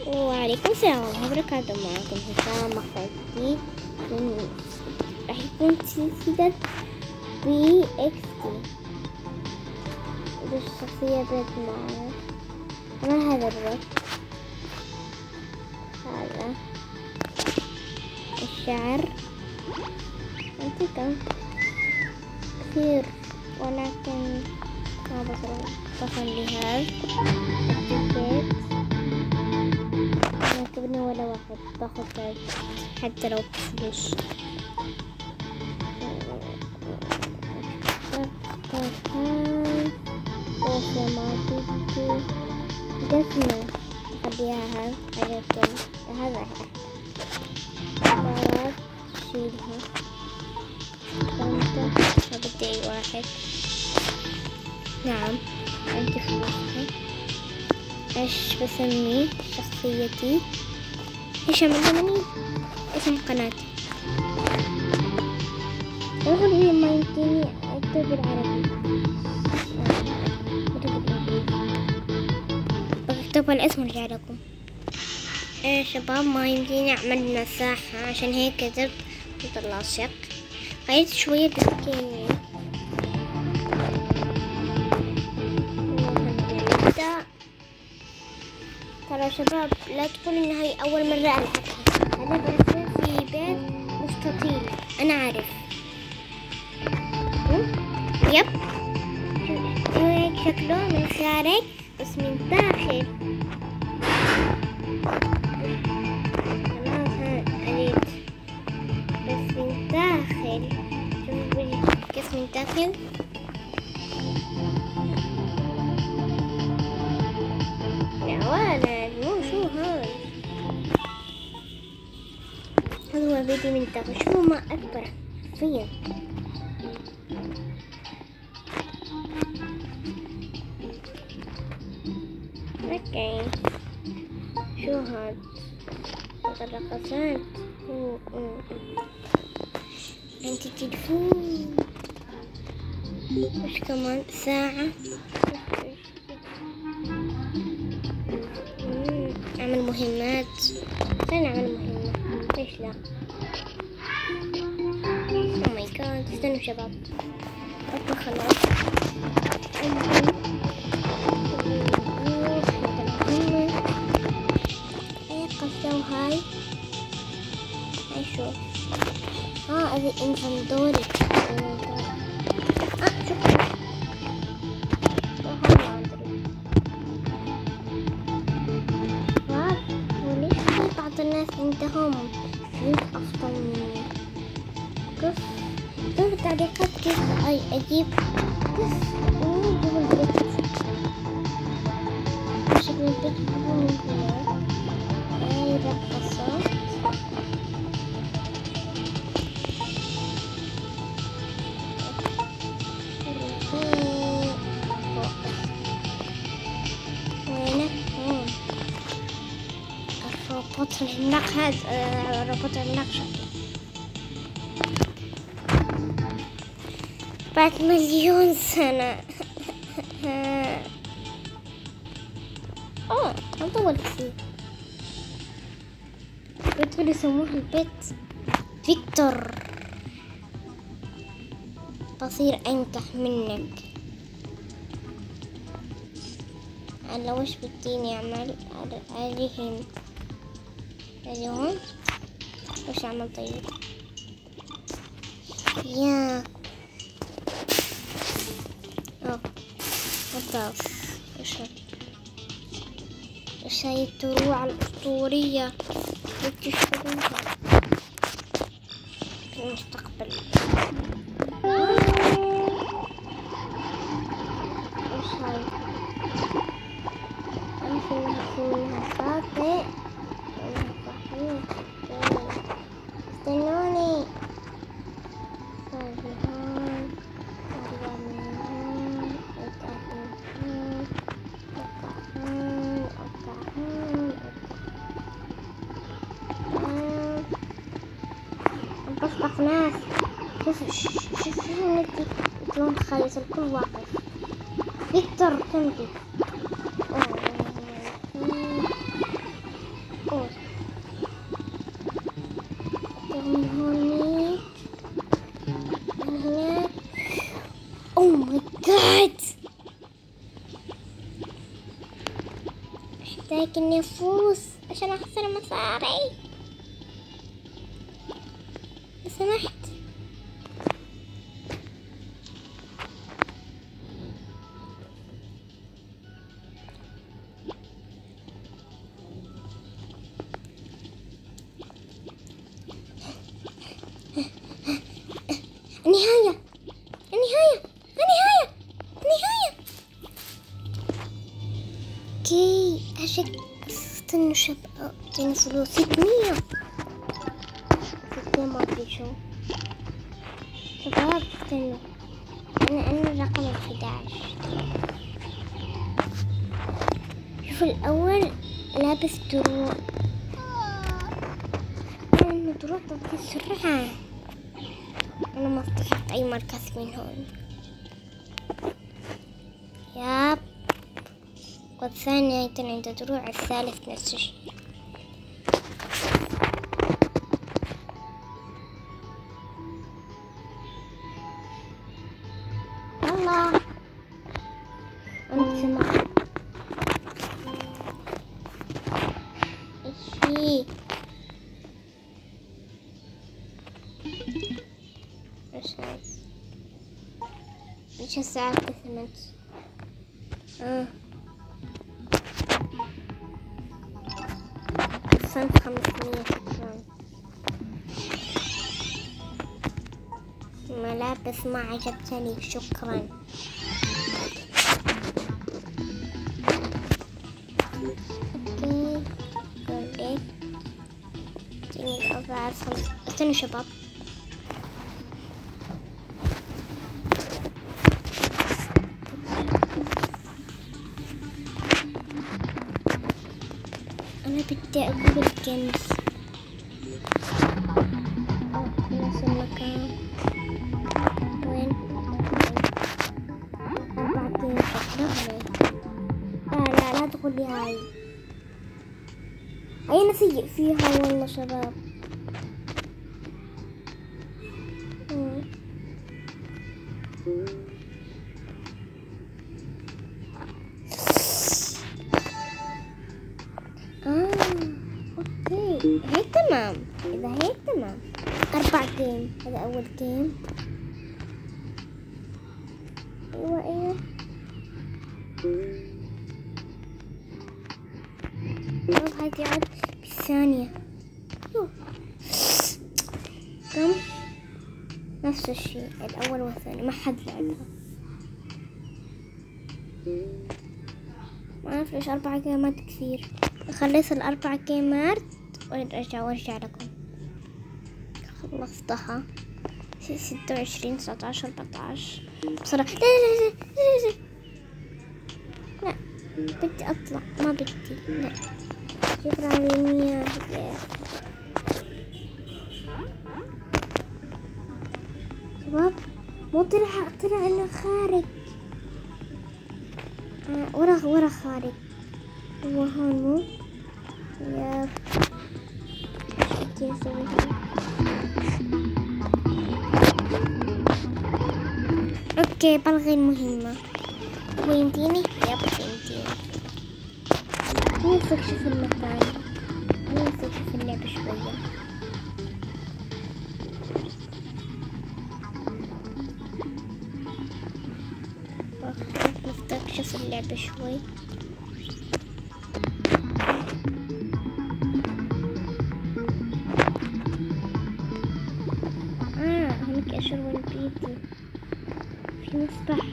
وعليكم السلام ورحمة الله وبركاته. معكم هشام مخلدي راح يكون سلسلة بي اكس تي. الشخصية بيت معنا. ما هذا الربط، هذا الشعر منطقة كثير، ولكن ما بصل لهذا التيكيت. ما كبني ولا واحد، باخذ حتى لو بفلوس. دفنة خليها عليكم. هذا مرات شيلها. بدي أي واحد. نعم أنت فلوسها. إيش بسميه شخصيتي؟ هشام الزمني اسم قناتي. أغلبية ما يمكنني أكتب بالعربي، بكتب الاسم ورجع لكم. يا شباب ما يمكنني أعمل مساحة، عشان هيك كتبت متلاصق. غيرت شوية بالسكينة. ترى شباب لا تقول إن هاي أول مرة ألعبها. أنا برسم في بيت مستطيل، أنا عارف. يب هيك شكله من خارج بس من داخل. خلاص أريد بس من داخل. شوفوا كيف من داخل. يا ولد مو شو هذا. هذا هو بيتي من داخل. شو ما أكبر حرفيا. اوكي شو هاد الرقصات. عندي تلفون. وش كمان ساعة. اعمل مهمات. خلينا نعمل مهمة، ليش لا. او ماي جاد استنوا شباب. اوكي خلاص. هاي شوف. هذه انفندوري. شكرا. وليش في بعض الناس عندهم فلوس أفضل مني. كيف التعليقات كيف أجيب جوجل البيت. شكل البيت من هنا. هاي رقصات. وينك هون الروبوت العملاق. هذا الروبوت العملاق شكله بعد مليون سنة. هذا أول شيء بدهم يسموه البيت فيكتور. بصير أنجح منك. أنا وش بديني أعمل عليهم اليوم. وش أعمل طيب. يا ممتاز. وش هاي الدروع الأسطورية تشترونها في المستقبل. وش هاي فيها شاطئ. استنوني. بصبح ناس. شوف ندي شلون خايس الكل واقف. فيكتور كمبي. محتاج إني أفوز عشان أحصل مصاري. لو سمحت. النهاية النهاية النهاية النهاية. اوكي أشك. استنوا شباب، اعطيني فلوس 600 ما ادري شو. شباب استنوا، أنا رقم 11. شوف الأول لابس دروع، أنا دروع تعطي سرعة. أنا ما استحق أي مركز من هون. ياب، والثاني أيضا عنده دروع، الثالث نفس الشيء. الله أنا سمعت إيش فيه. إيش الساعة كثمت؟ صنف 500 شكرا. ملابس ما عجبتني شكرا. اوكي قولي اديني الأوضاع. استنوا شباب، أنا بدي أقول الكنز في نفس المكان. وين 4 شكرا. لا تقولي هاي أنا سيء فيها والله شباب. اوكي هيك تمام. اذا هيك تمام. 4 جيم، هذا اول جيم. ايوه هذه عاد بالثانية. كم نفس الشيء الاول والثاني، ما حد لعبها. ما اعرف ليش 4 جيمات كثير. اخلص ال4 جيمات وارجع لكم. خلصتها 26 19 14 بصراحة. لا بدي اطلع، ما بدي. لا شكرا على 100 شباب. مو طلع انه خارج. ورا خارج. هو هون مو ياب. اوكي بلغي المهمة. هو يمديني؟ ياب يمديني. خلينا نستكشف المكان، خلينا نستكشف اللعبة شوية. نستكشف اللعبة شوي. هناك أشرب البيتي في مسبح.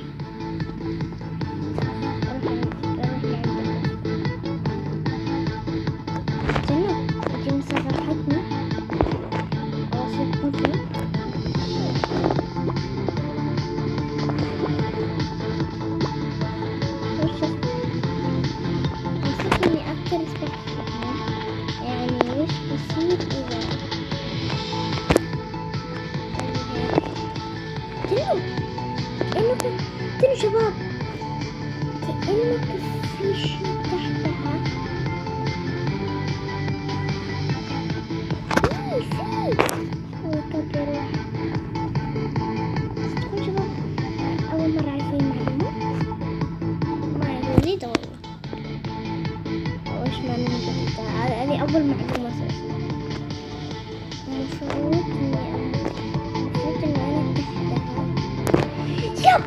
أول معلومة أساسا. المفروض إني أنا تحتها. يب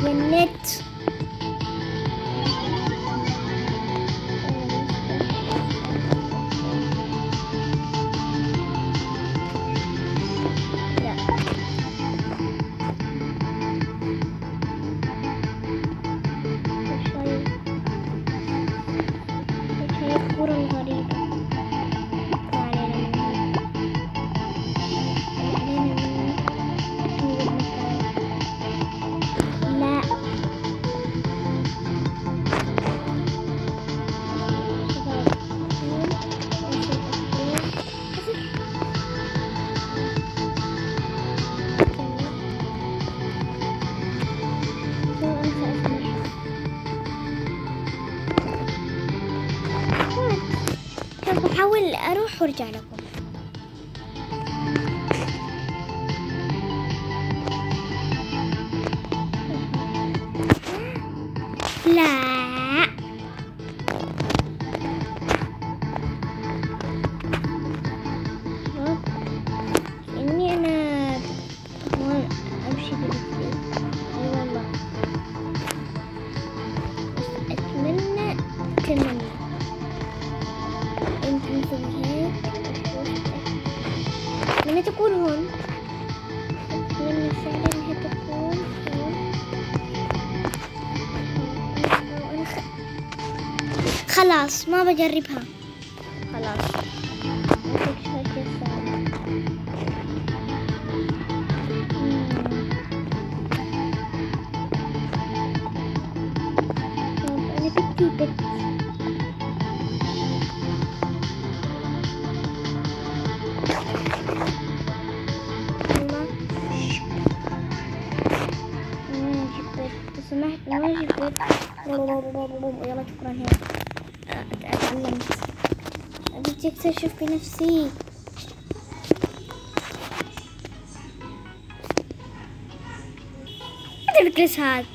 يا النت. بحاول أروح وأرجع لكم. لا إني أنا هون أمشي برجلي. أي والله أتمنى أنت مثل هيك لما تكون هون. أتمنى فعلا إنها تكون هون. خلاص ما بجربها. خلاص أنا بدي سمحت ما جبت. يلا شكرا هيك اتعلمت. بدي اكتشف بنفسي. هذا بجلس هاد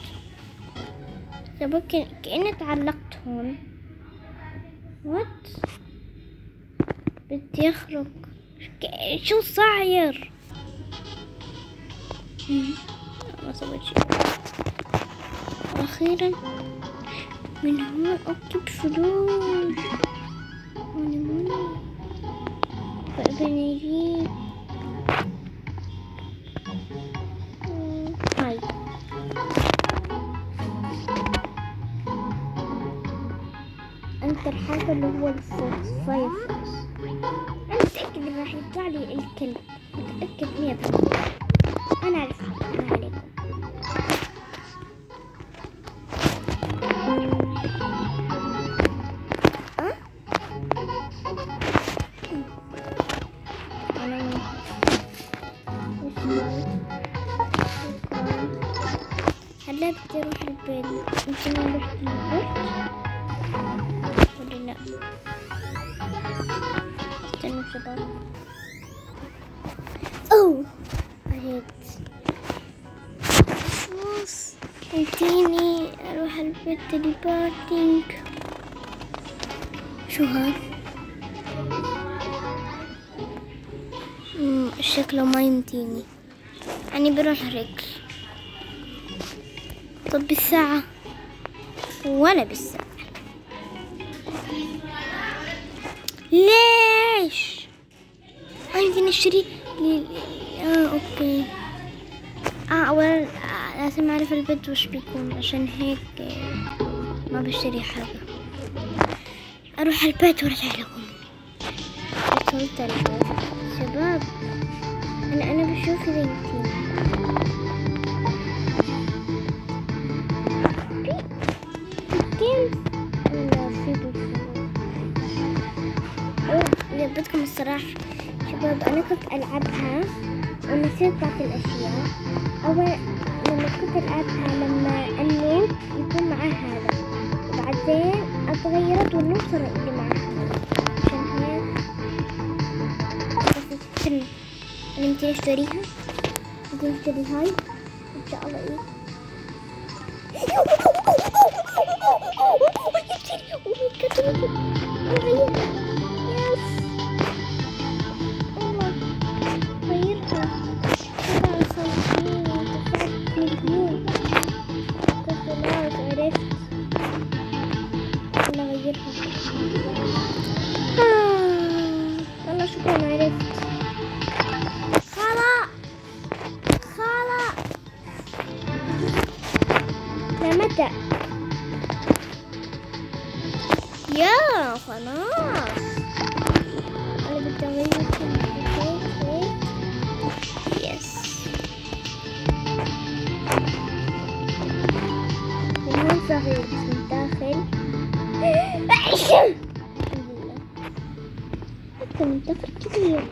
كأني تعلقت هون. وات بدي اخرج. شو صاير؟ ما سويت شيء. أخيرا من هون أكتب فلوس. بنجيب هاي أنت الحاجة اللي هو الصيف. أنا متأكد إن راح يطلع لي الكلب. متأكد 100%. أنا أعرف. أنا عليكم. هلا بدي اروح البيت. يمكن اروح البيت ولا لا؟ استنوا شباب. اوه عرفت. خلاص اديني اروح البيت. تليبورتينج. شو هاد؟ شكله ما يمديني. يعني بروح رجل. طب بالساعة ولا بالساعة؟ ليش؟ عندي نشتري اوكي. اولا لازم اعرف البيت وش بيكون، عشان هيك ما بشتري حاجة. اروح البيت وارجع لكم. وصلت البيت شباب. انا بشوف بنتي. بدكم الصراحة شباب، أنا كنت ألعبها ونسيت بعض الأشياء. أول لما كنت ألعبها لما النوت يكون معاه هذا، وبعدين اتغيرت والنوت صار اللي معاه هذا. عشان هيك بس استنى، أنا بدي أشتريها. بدي أشتري هاي إن شاء الله. إيه كتبت نغيرها. يس والله غيرها. 57 مليون. خلاص عرفت. أنا غيرها. والله شكرا عرفت. خلاص لمتى؟ يا خلاص أنا بدي أغير كل يس. وهون صغير بس من داخل حتى من داخل كبير.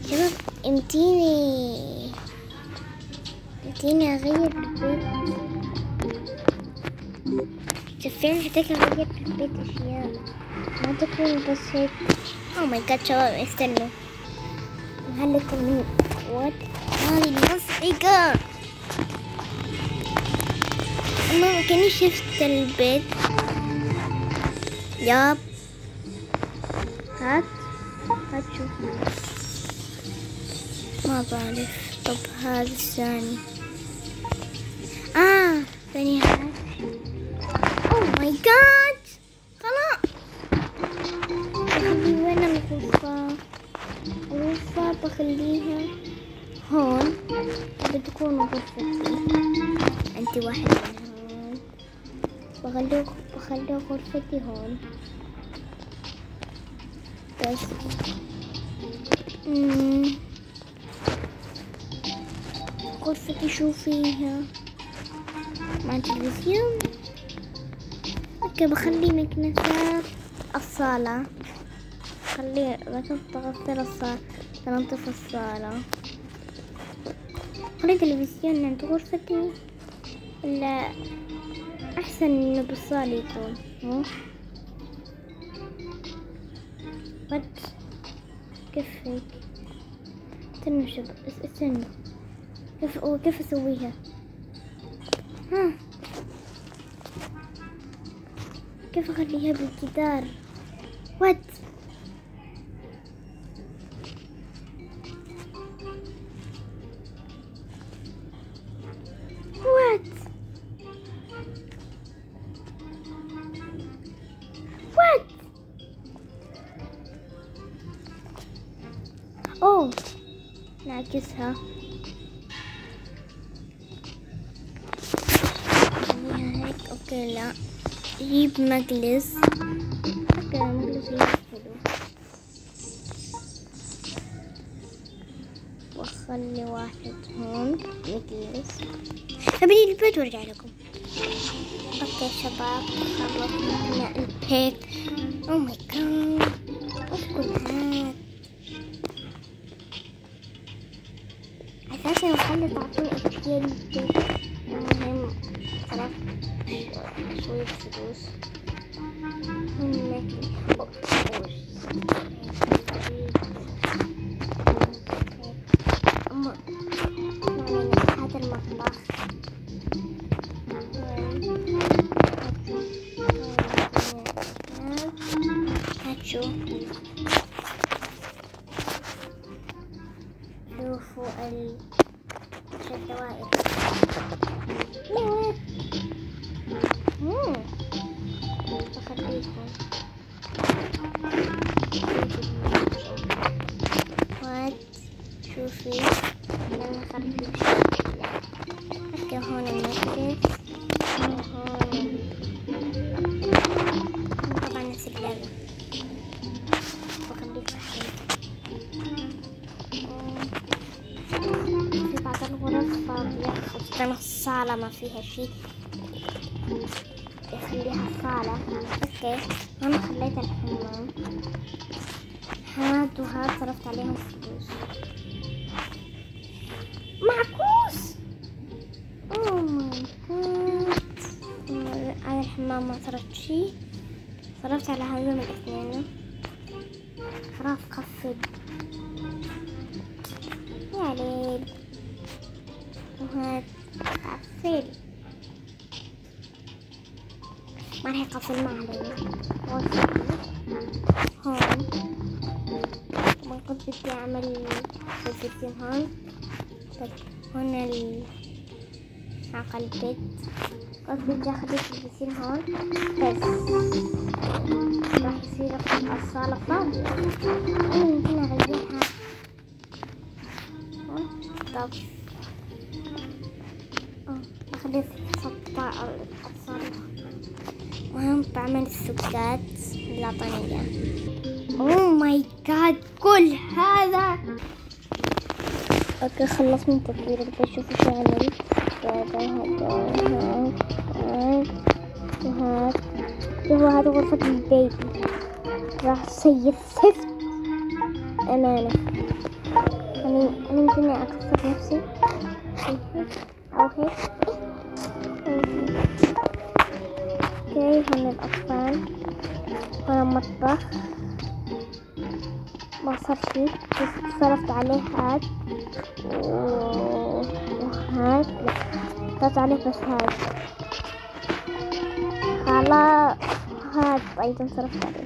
شباب امتيني أغير بالبيت. فعلا محتاجة أغير بالبيت أشياء ما تكون بس هيك. أو ماي جاد شباب استنوا هلكم من وات هذه المزعجة. أما كأني شفت البيت. ياب هات شوف ما بعرف. طب هذا الثاني ثاني هات. اوه ماي جاد خلاص. بخلي وين الغرفة بخليها هون. بتكون غرفتي انت واحد من هون. بخلي غرفتي هون بس. غرفتي شو فيها؟ مع تلفزيون. اوكي بخلي مكنسة الصالة. خلي مثلا تغسل الصالة تنظف الصالة. خلي تلفزيون عند غرفتي ولا احسن انه بالصالة يكون بس كيف هيك؟ استنوا شباب استنوا كيف اسويها؟ كيف اخليها بالجدار؟ وات اوه نعكسها. هيك اوكي. لا جيب مجلس. اوكي مجلس حلو. واخلي واحد هون مجلس. ابني البيت وارجع لكم. اوكي شباب خلصنا البيت. او ماي جاد وش كل هاد؟ اساسا خلي تعطوني اشياء البيت. المهم صرفت شوية فلوس. هذا المطبخ شوفوا الدوائر. بخليهم وات. شوفي انا خليت اوكي هون المجلس وهون طبعا نفس اللعبة. بخليه في بعض الغرف فاضية خاصة الصالة ما فيها شيء يخليها صالة. اوكي انا خليت الحمام. هاد وهاد صرفت عليهم فلوس. معكوس. اوه ماي جاد. على الحمام ما صرفت شي. صرفت على هذول الاثنين. خلاص خفض يا ليل. وهاد خفض. ما ما راح يقفل، ما علينا. هون طبعا كنت بدي أعمل البيتين هون. طيب هون حق البيت كنت بدي أخذ البيتين هون، بس راح يصير الصالة فاضية. أنا ممكن أغيرها هون. طب أخذ الصالة. المهم بعمل السكات اللي أعطاني إياه. أوه ماي جاد، كل هذا. اوكي خلص من تطوير البيت. شوفوا شو عملت. هذا غرفة البيبي. راح سيء الزفت أمانة. أنا يمكن أكسر نفسي أو هيك. اوكي هون الأطفال، هون المطبخ. ما صار شي، بس صرفت عليه هاد وهاد. لا صرفت عليه بس هاد. خلاص هاد أيضا صرفت عليه.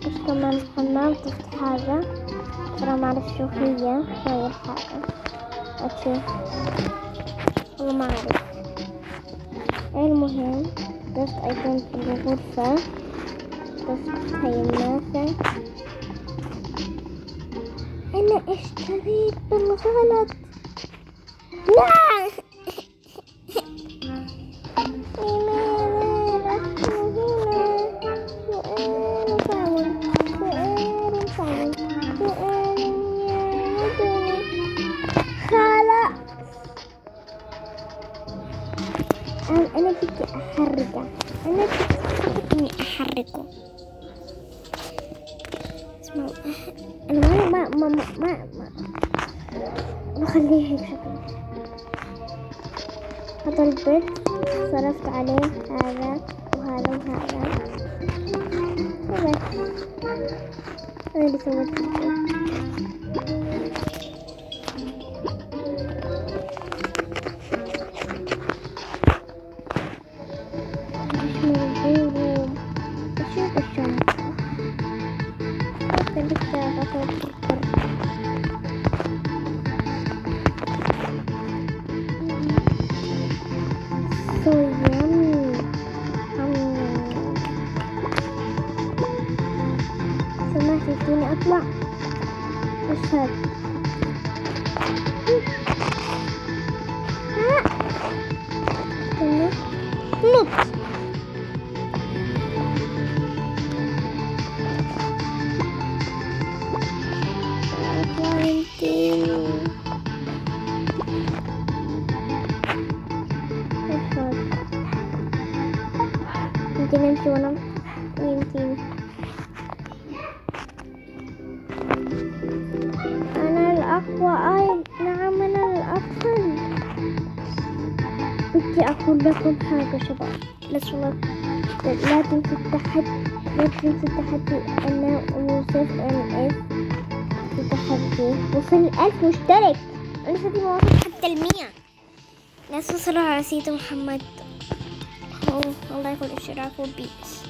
بس كمان الحمام طفت حاجة ترى ما أعرف شو هي الحاجة. أوكي والله ما أعرف. المهم ضفت أيضا في الغرفة، ضفت هاي النافة. أنا اشتريت بالغلط. لا أنا بدي أحرقه. أنا بدي أحرقه. اسمعوا أنا ما بخليه هيك شكله. هذا البيت صرفت عليه هذا وهذا وهذا وبس. أنا اللي سويت البيت. سمحتي فيني أطلع؟ إيش هاد؟ استنى نط. أطلع انتيني. إيش هاد؟ يمكن أمشي وأنا يمكن. أنا الأقوى. نعم أنا الأفضل. بدي أقول لكم حاجة شباب. لا تنسوا التحدي. أنا ويوسف NS في تحدي وصل 1000 مشترك. أنا لسه ما وصلت حتى 100. لا توصلوا على سيد محمد. الله يكون اشتراك وبيس.